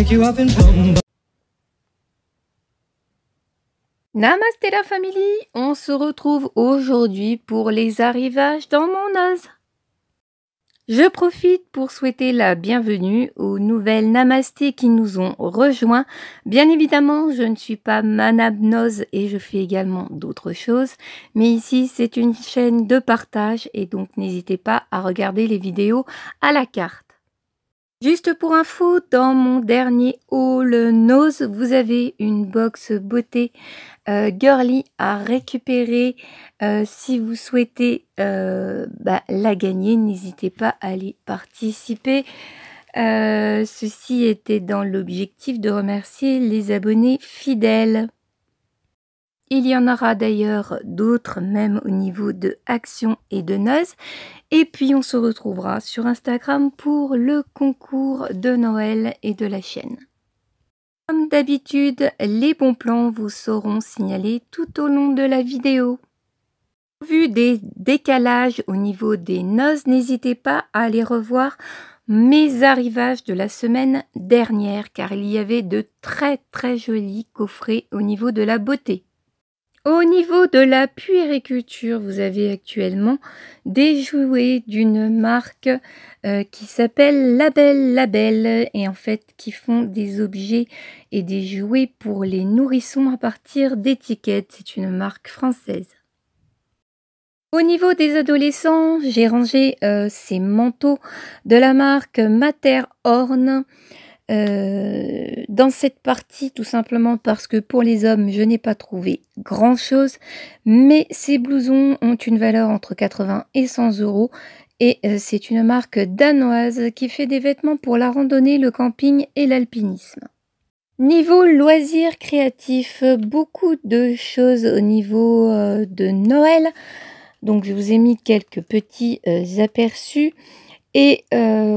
pick you up and boom. Namasté la famille, on se retrouve aujourd'hui pour les arrivages dans mon OZ. Je profite pour souhaiter la bienvenue aux nouvelles Namasté qui nous ont rejoints. Bien évidemment, je ne suis pas Manabnoz et je fais également d'autres choses. Mais ici, c'est une chaîne de partage et donc n'hésitez pas à regarder les vidéos à la carte. Juste pour info, dans mon dernier haul Nose, vous avez une box beauté girly à récupérer. Si vous souhaitez la gagner, n'hésitez pas à aller participer. Ceci était dans l'objectif de remercier les abonnés fidèles. Il y en aura d'ailleurs d'autres, même au niveau de Action et de Nose. Et puis on se retrouvera sur Instagram pour le concours de Noël et de la chaîne. Comme d'habitude, les bons plans vous seront signalés tout au long de la vidéo. Vu des décalages au niveau des Nose, n'hésitez pas à aller revoir mes arrivages de la semaine dernière car il y avait de très jolis coffrets au niveau de la beauté. Au niveau de la puériculture, vous avez actuellement des jouets d'une marque qui s'appelle Label et en fait qui font des objets et des jouets pour les nourrissons à partir d'étiquettes. C'est une marque française. Au niveau des adolescents, j'ai rangé ces manteaux de la marque Matterhorn. Dans cette partie, tout simplement parce que pour les hommes, je n'ai pas trouvé grand chose, mais ces blousons ont une valeur entre 80 et 100 euros et c'est une marque danoise qui fait des vêtements pour la randonnée, le camping et l'alpinisme. Niveau loisirs créatifs, beaucoup de choses au niveau de Noël, donc je vous ai mis quelques petits aperçus. Et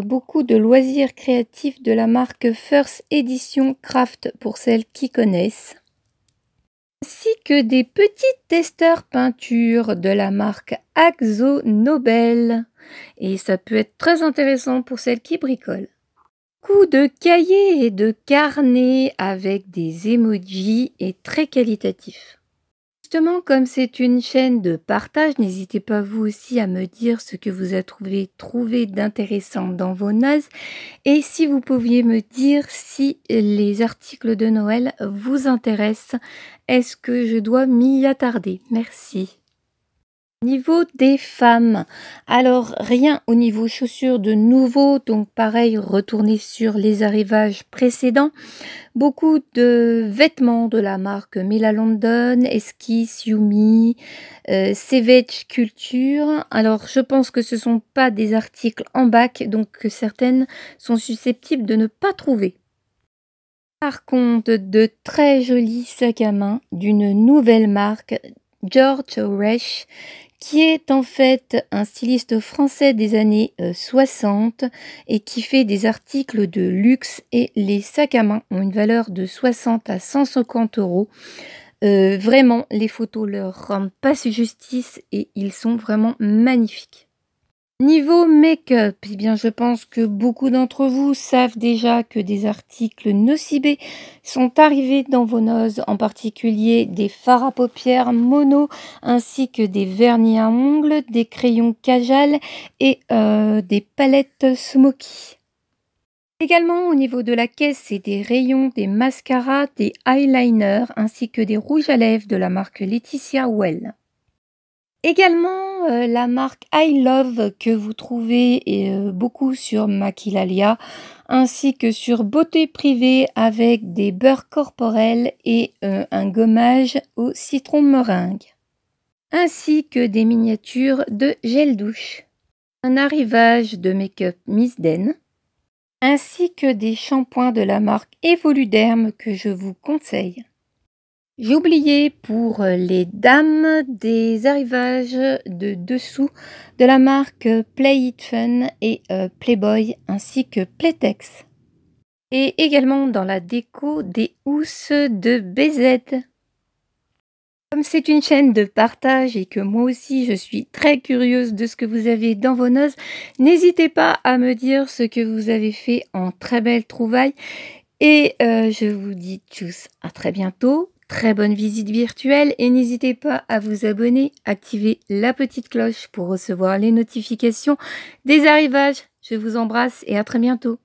beaucoup de loisirs créatifs de la marque First Edition Craft pour celles qui connaissent. Ainsi que des petits testeurs peinture de la marque Akzo Nobel. Et ça peut être très intéressant pour celles qui bricolent. Beaucoup de cahiers et de carnets avec des emojis et très qualitatifs. Justement, comme c'est une chaîne de partage, n'hésitez pas vous aussi à me dire ce que vous avez trouvé d'intéressant dans vos Nose et si vous pouviez me dire si les articles de Noël vous intéressent. Est-ce que je dois m'y attarder? Merci. Niveau des femmes, alors rien au niveau chaussures de nouveau, donc pareil, retournez sur les arrivages précédents. Beaucoup de vêtements de la marque Mela London, Esquisse, Yumi, Savage Culture. Alors je pense que ce ne sont pas des articles en bac, donc que certaines sont susceptibles de ne pas trouver. Par contre, de très jolis sacs à main d'une nouvelle marque, George Resch, qui est en fait un styliste français des années 60 et qui fait des articles de luxe et les sacs à main ont une valeur de 60 à 150 euros. Vraiment, les photos leur rendent pas justice et ils sont vraiment magnifiques. Niveau make-up, eh bien je pense que beaucoup d'entre vous savent déjà que des articles Nocibé sont arrivés dans vos Nose, en particulier des fards à paupières mono, ainsi que des vernis à ongles, des crayons Kajal et des palettes Smoky. Également au niveau de la caisse, c'est des rayons, des mascaras, des eyeliners, ainsi que des rouges à lèvres de la marque Laetitia Well. Également la marque I Love que vous trouvez beaucoup sur Maquillalia ainsi que sur Beauté Privée avec des beurres corporels et un gommage au citron meringue. Ainsi que des miniatures de gel douche. Un arrivage de make-up Miss Den. Ainsi que des shampoings de la marque Evoluderm que je vous conseille. J'ai oublié pour les dames des arrivages de dessous de la marque Play It Fun et Playboy ainsi que Playtex. Et également dans la déco des housses de BZ. Comme c'est une chaîne de partage et que moi aussi je suis très curieuse de ce que vous avez dans vos Nose, n'hésitez pas à me dire ce que vous avez fait en très belles trouvailles. Et je vous dis tchuss, à très bientôt. Très bonne visite virtuelle et n'hésitez pas à vous abonner, activer la petite cloche pour recevoir les notifications des arrivages. Je vous embrasse et à très bientôt.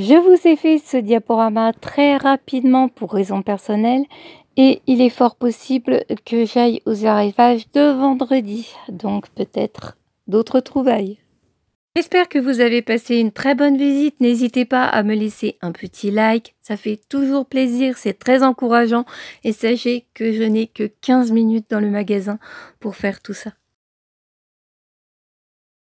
Je vous ai fait ce diaporama très rapidement pour raisons personnelles et il est fort possible que j'aille aux arrivages de vendredi, donc peut-être d'autres trouvailles. J'espère que vous avez passé une très bonne visite. N'hésitez pas à me laisser un petit like, ça fait toujours plaisir, c'est très encourageant et sachez que je n'ai que 15 minutes dans le magasin pour faire tout ça.